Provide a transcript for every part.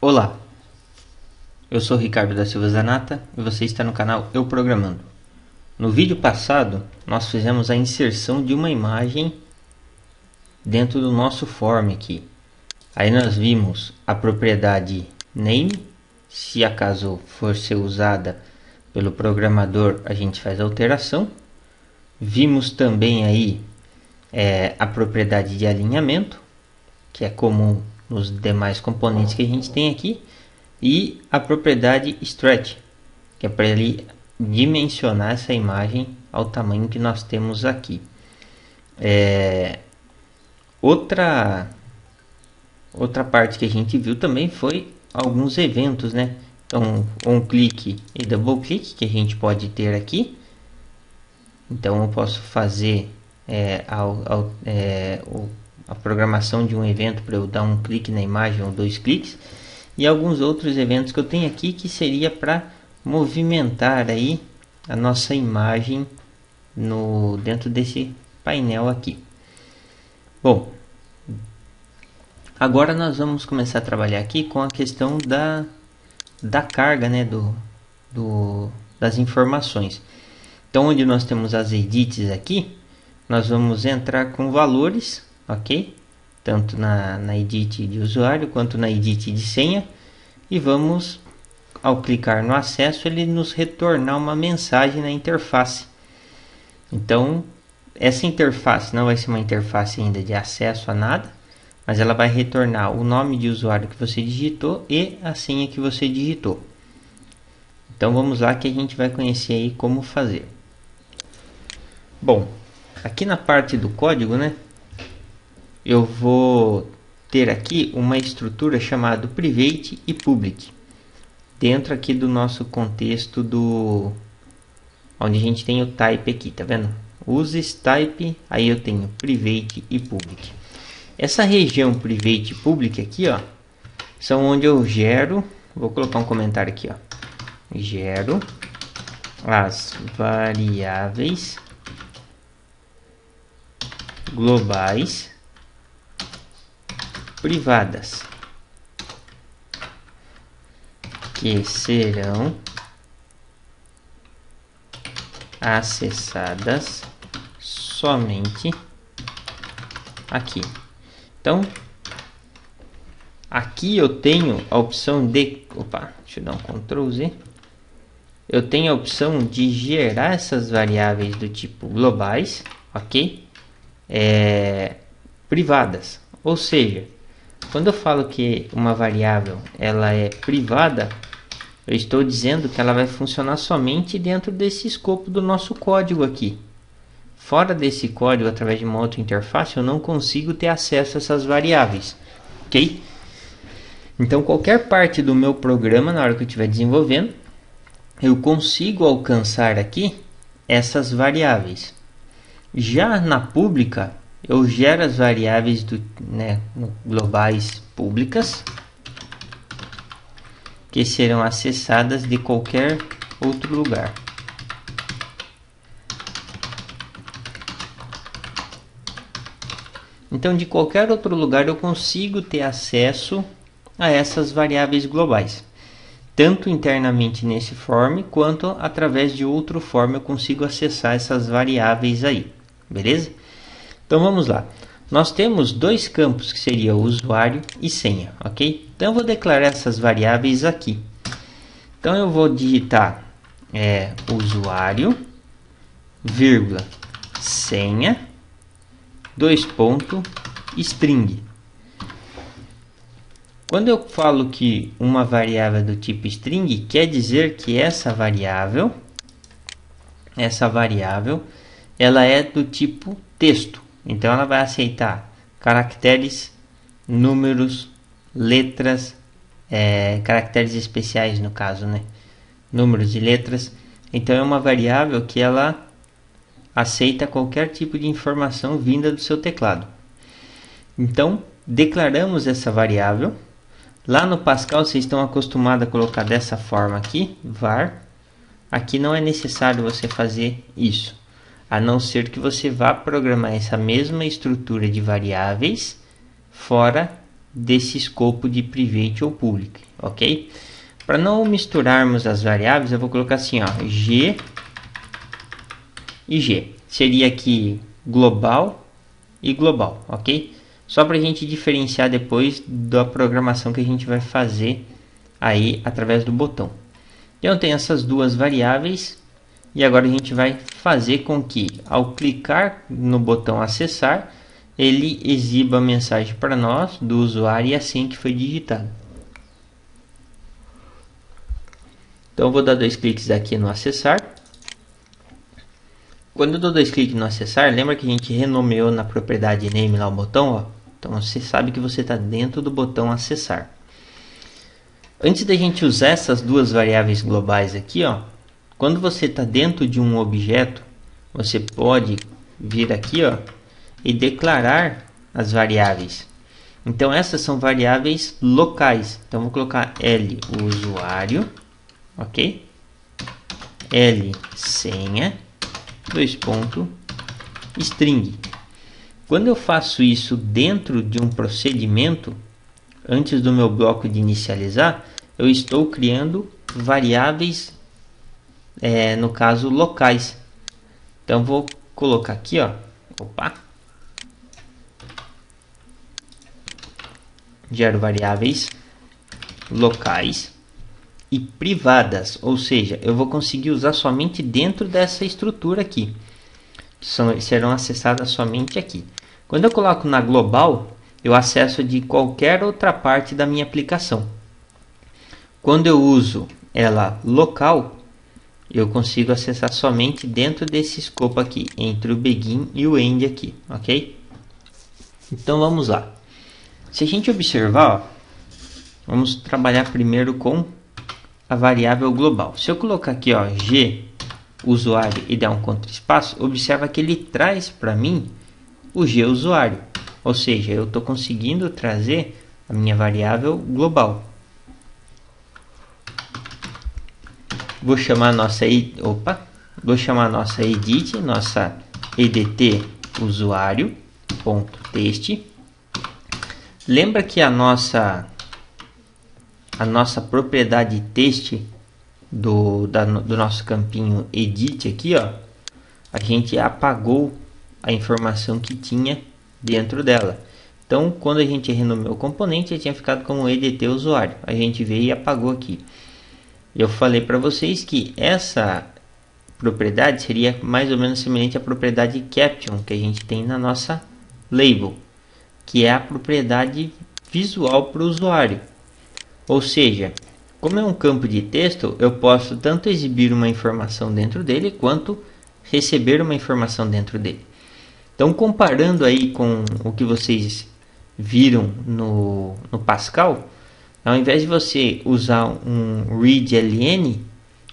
Olá, eu sou Ricardo da Silva Zanata e você está no canal Eu Programando. No vídeo passado, nós fizemos a inserção de uma imagem dentro do nosso form aqui. Aí nós vimos a propriedade name, se acaso for ser usada pelo programador, a gente faz a alteração. Vimos também aí a propriedade de alinhamento, que é comum nos demais componentes que a gente tem aqui, e a propriedade stretch, que é para ele dimensionar essa imagem ao tamanho que nós temos aqui. Outra parte que a gente viu também foi alguns eventos, né? Então, um clique e double clique que a gente pode ter aqui. Então, eu posso fazer a programação de um evento para eu dar um clique na imagem ou dois cliques, e alguns outros eventos que eu tenho aqui que seria para movimentar aí a nossa imagem dentro desse painel aqui. Bom, agora nós vamos começar a trabalhar aqui com a questão da carga, né, das informações. Então, onde nós temos as edits aqui, nós vamos entrar com valores, ok? Tanto na edit de usuário quanto na edit de senha, e vamos, ao clicar no acesso, ele nos retornar uma mensagem na interface. Então, essa interface não vai ser uma interface ainda de acesso a nada, mas ela vai retornar o nome de usuário que você digitou e a senha que você digitou. Então vamos lá que a gente vai conhecer aí como fazer. Bom, aqui na parte do código, né, eu vou ter aqui uma estrutura chamada private e public, dentro aqui do nosso contexto onde a gente tem o type aqui, tá vendo? Uses type, aí eu tenho private e public. Essa região private e public aqui, ó, são onde eu gero, vou colocar um comentário aqui, ó, gero as variáveis globais privadas que serão acessadas somente aqui. Então, aqui eu tenho a opção de... deixa eu dar um Ctrl Z. Eu tenho a opção de gerar essas variáveis do tipo globais, ok? Privadas. Ou seja, quando eu falo que uma variável ela é privada, eu estou dizendo que ela vai funcionar somente dentro desse escopo do nosso código aqui. Fora desse código, através de uma outra interface, eu não consigo ter acesso a essas variáveis, ok? Então, qualquer parte do meu programa, na hora que eu estiver desenvolvendo, eu consigo alcançar aqui essas variáveis. Já na pública, eu gero as variáveis globais públicas, que serão acessadas de qualquer outro lugar. Então, de qualquer outro lugar eu consigo ter acesso a essas variáveis globais. Tanto internamente nesse form, quanto através de outro form eu consigo acessar essas variáveis aí. Beleza? Então vamos lá. Nós temos dois campos que seria o usuário e senha, ok? Então eu vou declarar essas variáveis aqui. Então eu vou digitar usuário, vírgula, senha, string. Quando eu falo que uma variável é do tipo string, quer dizer que essa variável ela é do tipo texto. Então ela vai aceitar caracteres, números, letras, caracteres especiais no caso, né? Números e letras. Então é uma variável que ela aceita qualquer tipo de informação vinda do seu teclado. Então declaramos essa variável. Lá no Pascal vocês estão acostumados a colocar dessa forma aqui, var. Aqui não é necessário você fazer isso, a não ser que você vá programar essa mesma estrutura de variáveis fora desse escopo de private ou public, ok? Para não misturarmos as variáveis, eu vou colocar assim, ó, G e G. Seria aqui global e global, ok? Só para a gente diferenciar depois da programação que a gente vai fazer aí através do botão. Então eu tenho essas duas variáveis e agora a gente vai fazer com que ao clicar no botão acessar, ele exiba a mensagem para nós do usuário e a senha que foi digitada. Então eu vou dar 2 cliques aqui no acessar. Quando eu dou 2 cliques no acessar, lembra que a gente renomeou na propriedade name lá o botão, ó? Então você sabe que você está dentro do botão acessar. Antes da gente usar essas duas variáveis globais aqui, ó, quando você está dentro de um objeto, você pode vir aqui, ó, e declarar as variáveis. Então essas são variáveis locais. Então vou colocar L usuário, ok? L senha, 2 pontos, string. Quando eu faço isso dentro de um procedimento, antes do meu bloco de inicializar, eu estou criando variáveis, no caso locais. Então vou colocar aqui, ó, gero variáveis locais e privadas, ou seja, eu vou conseguir usar somente dentro dessa estrutura aqui, serão acessadas somente aqui. Quando eu coloco na global, eu acesso de qualquer outra parte da minha aplicação. Quando eu uso ela local, eu consigo acessar somente dentro desse escopo aqui, entre o begin e o end aqui, ok? Então vamos lá. Se a gente observar, ó, vamos trabalhar primeiro com a variável global. Se eu colocar aqui, ó, G usuário e der um contraespaço, observa que ele traz para mim o G usuário. Ou seja, eu estou conseguindo trazer a minha variável global. Vou chamar a nossa edit, nossa edt usuário ponto teste. Lembra que a nossa propriedade teste do nosso campinho edit aqui, ó, a gente apagou a informação que tinha dentro dela. Então, quando a gente renomeou o componente, ele tinha ficado como edt usuário. A gente veio e apagou aqui. Eu falei para vocês que essa propriedade seria mais ou menos semelhante à propriedade caption que a gente tem na nossa label, que é a propriedade visual para o usuário. Ou seja, como é um campo de texto, eu posso tanto exibir uma informação dentro dele, quanto receber uma informação dentro dele. Então, comparando aí com o que vocês viram no Pascal, ao invés de você usar um readLN,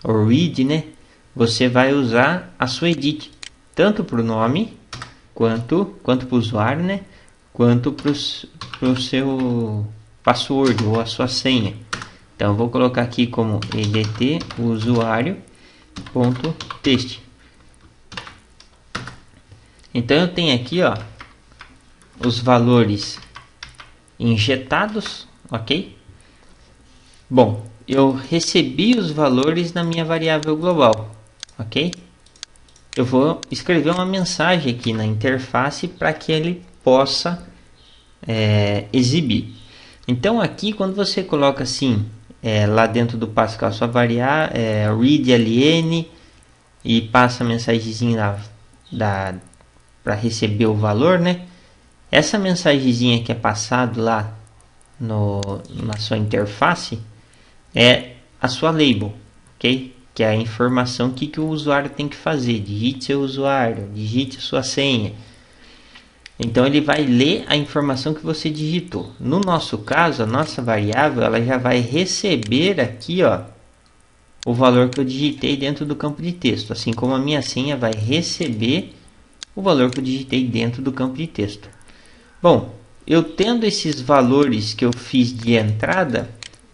ou read, né, você vai usar a sua edit, tanto para o nome, quanto para o usuário, né, quanto para o seu password ou a sua senha. Então, eu vou colocar aqui como edt usuário.txt. Então, eu tenho aqui, ó, os valores injetados, ok? Bom, eu recebi os valores na minha variável global, ok? Eu vou escrever uma mensagem aqui na interface para que ele possa exibir. Então aqui, quando você coloca assim, lá dentro do Pascal, sua variável readLN e passa a mensagenzinha para receber o valor, né? Essa mensagenzinha que é passado lá na sua interface é a sua label, ok? Que é a informação que o usuário tem que fazer. Digite seu usuário, digite sua senha. Então ele vai ler a informação que você digitou. No nosso caso, a nossa variável ela já vai receber aqui, ó, o valor que eu digitei dentro do campo de texto, assim como a minha senha vai receber o valor que eu digitei dentro do campo de texto. Bom, eu tendo esses valores que eu fiz de entrada,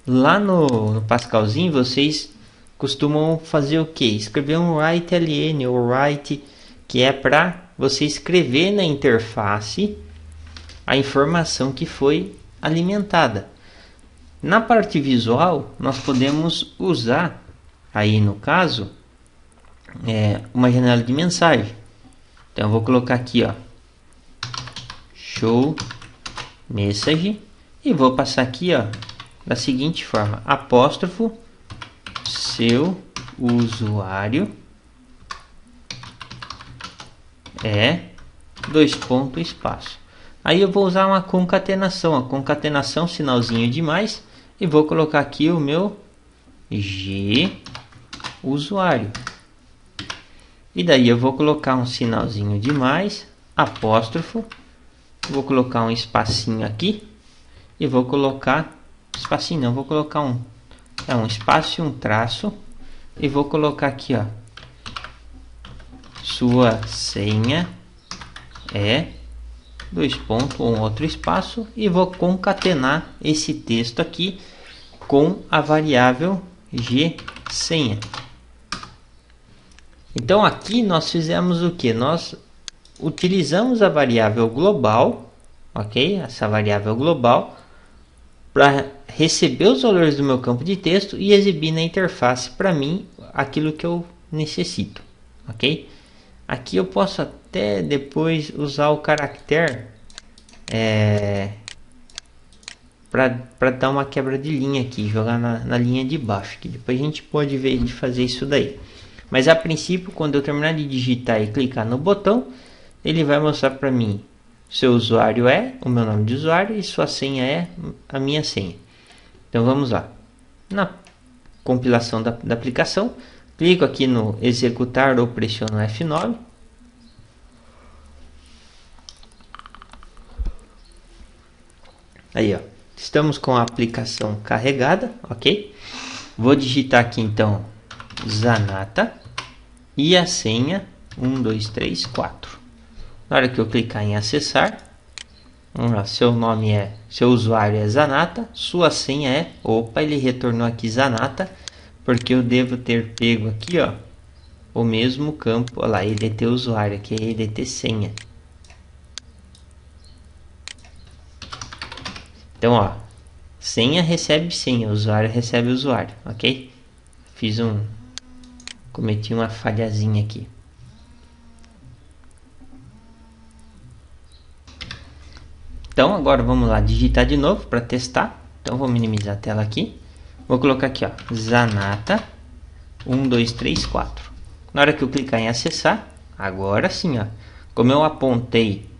lá no Pascalzinho vocês costumam fazer o que? Escrever um write-ln ou write, que é para você escrever na interface a informação que foi alimentada. Na parte visual, nós podemos usar, aí no caso, uma janela de mensagem. Então eu vou colocar aqui, ó, show message, e vou passar aqui, ó, da seguinte forma: apóstrofo, seu usuário é dois pontos espaço. Aí eu vou usar uma concatenação, a concatenação sinalzinho de mais, e vou colocar aqui o meu G usuário. E daí eu vou colocar um sinalzinho de mais, apóstrofo, vou colocar um espacinho aqui e vou colocar espacinho, não, vou colocar um espaço e um traço, e vou colocar aqui, ó, sua senha é dois pontos, um outro espaço, e vou concatenar esse texto aqui com a variável G senha. Então aqui nós fizemos o que? Nós utilizamos a variável global, ok? Essa variável global para receber os valores do meu campo de texto e exibir na interface para mim aquilo que eu necessito, ok? Aqui eu posso até depois usar o caractere para dar uma quebra de linha aqui, jogar na linha de baixo, que depois a gente pode ver de fazer isso daí. Mas a princípio, quando eu terminar de digitar e clicar no botão, ele vai mostrar para mim: seu usuário é o meu nome de usuário e sua senha é a minha senha. Então vamos lá. Na compilação da aplicação, clico aqui no executar ou pressiono F9. Aí, ó, estamos com a aplicação carregada, ok? Vou digitar aqui então Zanata e a senha 1234. Na hora que eu clicar em acessar, seu usuário é Zanata, sua senha é, opa, ele retornou aqui Zanata, porque eu devo ter pego aqui, ó, o mesmo campo, olha lá, EDT usuário, aqui é EDT senha. Então, ó, senha recebe senha, usuário recebe usuário, ok? Cometi uma falhazinha aqui. Então agora vamos lá digitar de novo para testar. Então vou minimizar a tela aqui. Vou colocar aqui, ó, Zanata 1234. Na hora que eu clicar em acessar, agora sim, ó, como eu apontei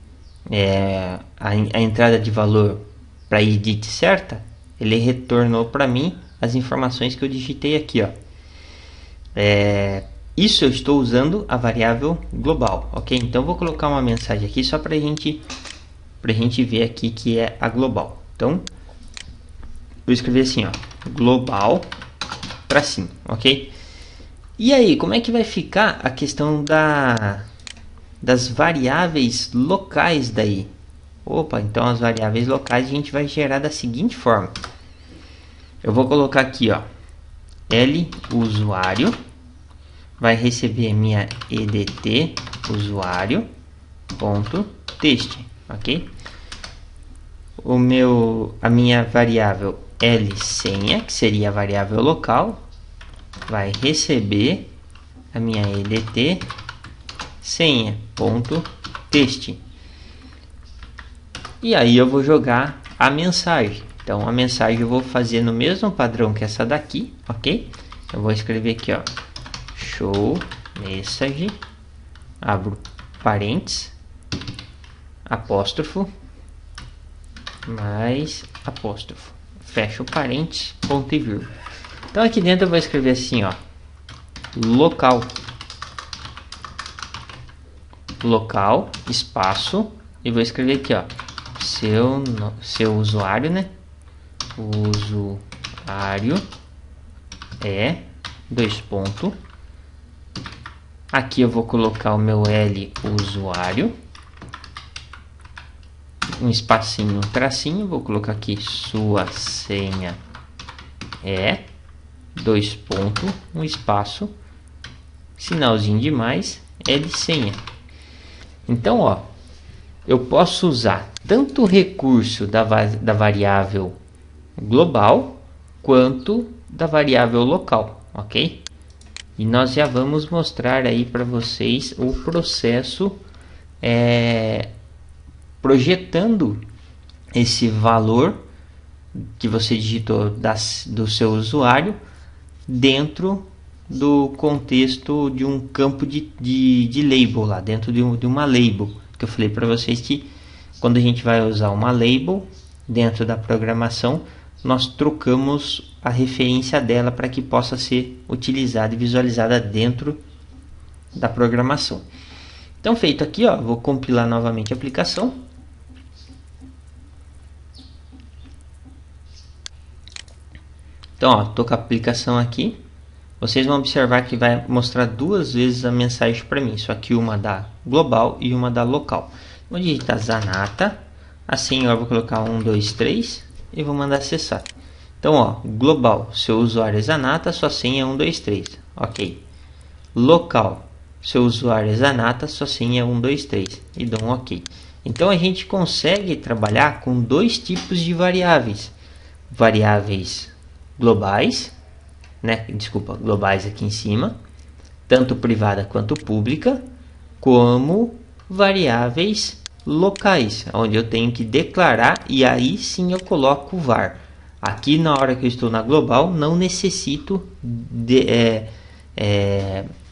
a entrada de valor para a edit certa, ele retornou para mim as informações que eu digitei aqui, ó. Isso eu estou usando a variável global, ok? Então vou colocar uma mensagem aqui só para a gente ver aqui que é a global. Então vou escrever assim, ó, global tracinho, ok? E aí, como é que vai ficar a questão das variáveis locais daí? Opa, então as variáveis locais a gente vai gerar da seguinte forma. Eu vou colocar aqui, ó, L usuário vai receber minha EDT usuário ponto text, ok? A minha variável L senha, que seria a variável local, vai receber a minha EDT senha ponto text. E aí eu vou jogar a mensagem. Então a mensagem eu vou fazer no mesmo padrão que essa daqui, ok? Eu vou escrever aqui, ó, show message, abro parênteses, apóstrofo, mais apóstrofo, fecho parênteses, ponto e vírgula. Então aqui dentro eu vou escrever assim, ó, local, espaço, e vou escrever aqui, ó, seu usuário, né? Usuário é dois pontos. Aqui eu vou colocar o meu L usuário, um espacinho, um tracinho, vou colocar aqui sua senha é dois pontos, um espaço, sinalzinho de mais, L senha. Então, ó, eu posso usar tanto o recurso da variável global quanto da variável local, ok? E nós já vamos mostrar aí para vocês o processo projetando esse valor que você digitou do seu usuário dentro do contexto de um campo de label lá, dentro de uma label, que eu falei para vocês que quando a gente vai usar uma label dentro da programação, nós trocamos a referência dela para que possa ser utilizada e visualizada dentro da programação. Então, feito aqui, ó, vou compilar novamente a aplicação. Então, ó, tô com a aplicação aqui. Vocês vão observar que vai mostrar duas vezes a mensagem para mim. Isso aqui, uma da global e uma da local. Vou digitar Zanata. Assim, eu vou colocar 1, 2, 3 e vou mandar acessar. Então, ó, global, seu usuário é Zanata, sua senha é 1, 2, 3. Ok. Local, seu usuário é Zanata, sua senha é 1, 2, 3. E dou um ok. Então, a gente consegue trabalhar com dois tipos de variáveis. Variáveis globais, né? Desculpa, globais aqui em cima, tanto privada quanto pública, como variáveis locais, onde eu tenho que declarar e aí sim eu coloco o var. Aqui na hora que eu estou na global, não necessito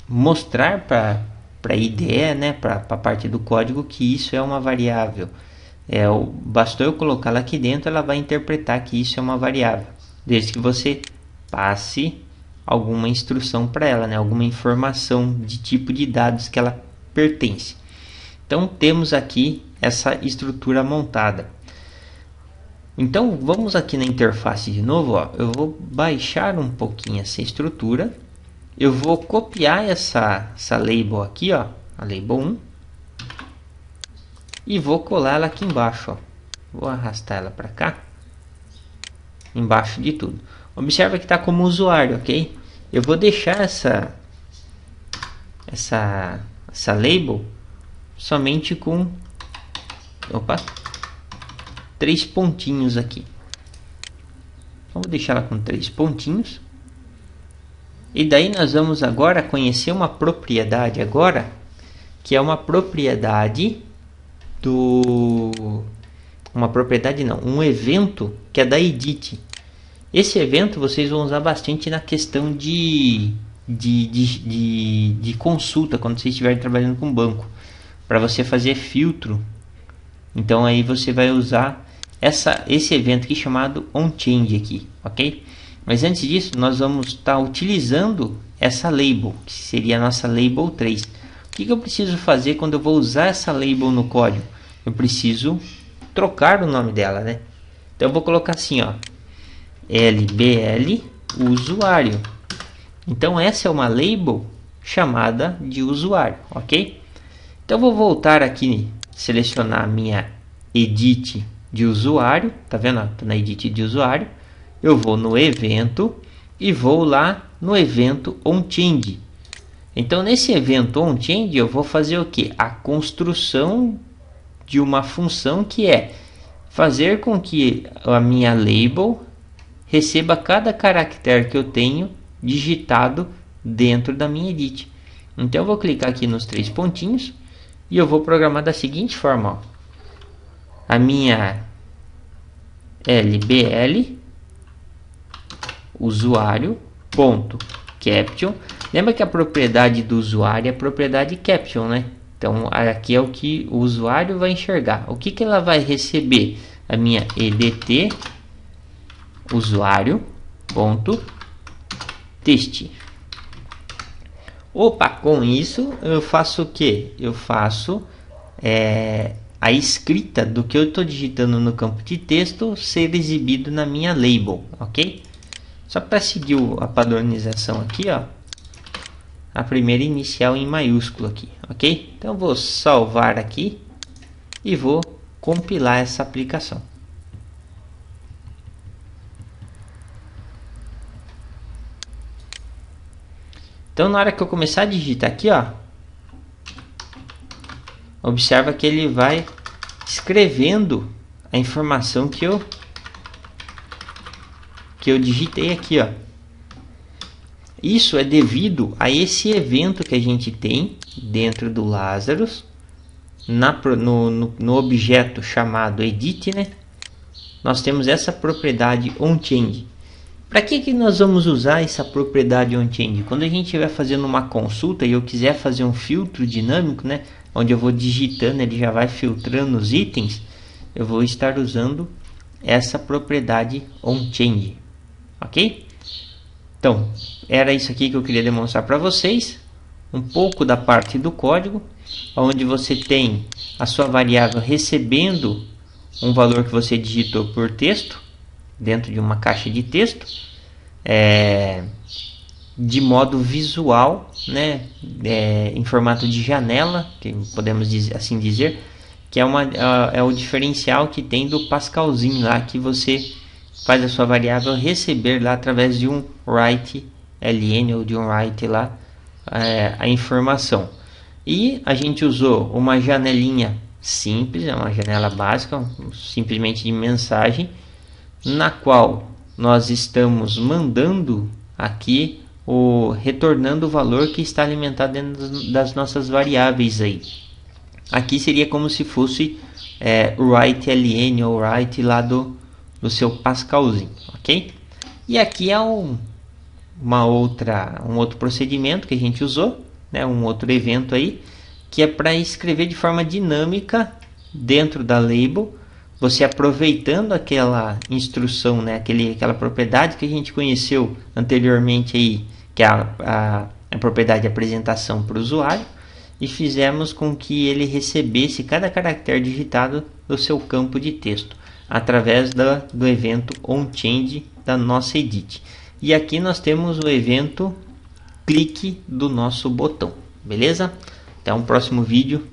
mostrar para a IDE, né, para a parte do código, que isso é uma variável. Bastou eu colocá-la aqui dentro, ela vai interpretar que isso é uma variável, desde que você passe alguma instrução para ela, né, alguma informação de tipo de dados que ela pertence. Então temos aqui essa estrutura montada. Então vamos aqui na interface de novo, ó. Eu vou baixar um pouquinho essa estrutura. Eu vou copiar essa label aqui, ó, a label 1, e vou colar ela aqui embaixo, ó. Vou arrastar ela para cá, embaixo de tudo. Observa que está como usuário, ok? Eu vou deixar essa label somente com 3 pontinhos aqui. Vamos deixar ela com 3 pontinhos. E daí nós vamos agora conhecer uma propriedade agora, que é uma propriedade um evento que é da edit. Esse evento vocês vão usar bastante na questão de consulta, quando vocês estiverem trabalhando com banco, para você fazer filtro. Então aí você vai usar esse evento aqui chamado onChange aqui, ok? Mas antes disso, nós vamos estar utilizando essa label, que seria a nossa label 3. O que eu preciso fazer quando eu vou usar essa label no código? Eu preciso trocar o nome dela, né? Então eu vou colocar assim, ó, LBL usuário. Então essa é uma label chamada de usuário, ok? Então eu vou voltar aqui, selecionar a minha edit de usuário, tá vendo? Estou na edit de usuário. Eu vou no evento e vou lá no evento onChange. Então nesse evento onChange eu vou fazer o que? A construção de uma função que é fazer com que a minha label receba cada caractere que eu tenho digitado dentro da minha edit. Então eu vou clicar aqui nos 3 pontinhos e eu vou programar da seguinte forma, ó. A minha LBL usuário ponto caption. Lembra que a propriedade do usuário é a propriedade caption, né? Então aqui é o que o usuário vai enxergar. O que ela vai receber? A minha edt usuário ponto texto. Opa, com isso eu faço o que? Eu faço a escrita do que eu estou digitando no campo de texto ser exibido na minha label, ok? Só para seguir a padronização aqui, ó, a primeira inicial em maiúsculo aqui, ok? Então eu vou salvar aqui e vou compilar essa aplicação. Então na hora que eu começar a digitar aqui, ó, observa que ele vai escrevendo a informação que eu digitei aqui, ó. Isso é devido a esse evento que a gente tem dentro do Lazarus, no objeto chamado edit, né? Nós temos essa propriedade onChange. Para que nós vamos usar essa propriedade onChange? Quando a gente estiver fazendo uma consulta e eu quiser fazer um filtro dinâmico, né, onde eu vou digitando, ele já vai filtrando os itens, eu vou estar usando essa propriedade onChange, ok? Então, era isso aqui que eu queria demonstrar para vocês, um pouco da parte do código, onde você tem a sua variável recebendo um valor que você digitou por texto, dentro de uma caixa de texto, de modo visual, né, em formato de janela, que podemos assim dizer, que é o diferencial que tem do Pascalzinho lá, que você faz a sua variável receber lá através de um write ln ou de um write lá a informação. E a gente usou uma janelinha simples, é uma janela básica, simplesmente de mensagem, na qual nós estamos mandando aqui retornando o valor que está alimentado dentro das nossas variáveis aí. Aqui seria como se fosse write ln ou write lá do seu Pascalzinho, ok? E aqui é um outro procedimento que a gente usou, né, um outro evento aí, que é para escrever de forma dinâmica dentro da label, você aproveitando aquela instrução, né, aquela propriedade que a gente conheceu anteriormente aí, que é a propriedade de apresentação para o usuário, e fizemos com que ele recebesse cada caractere digitado do seu campo de texto através do evento onChange da nossa edit. E aqui nós temos o evento clique do nosso botão, beleza? Até um próximo vídeo.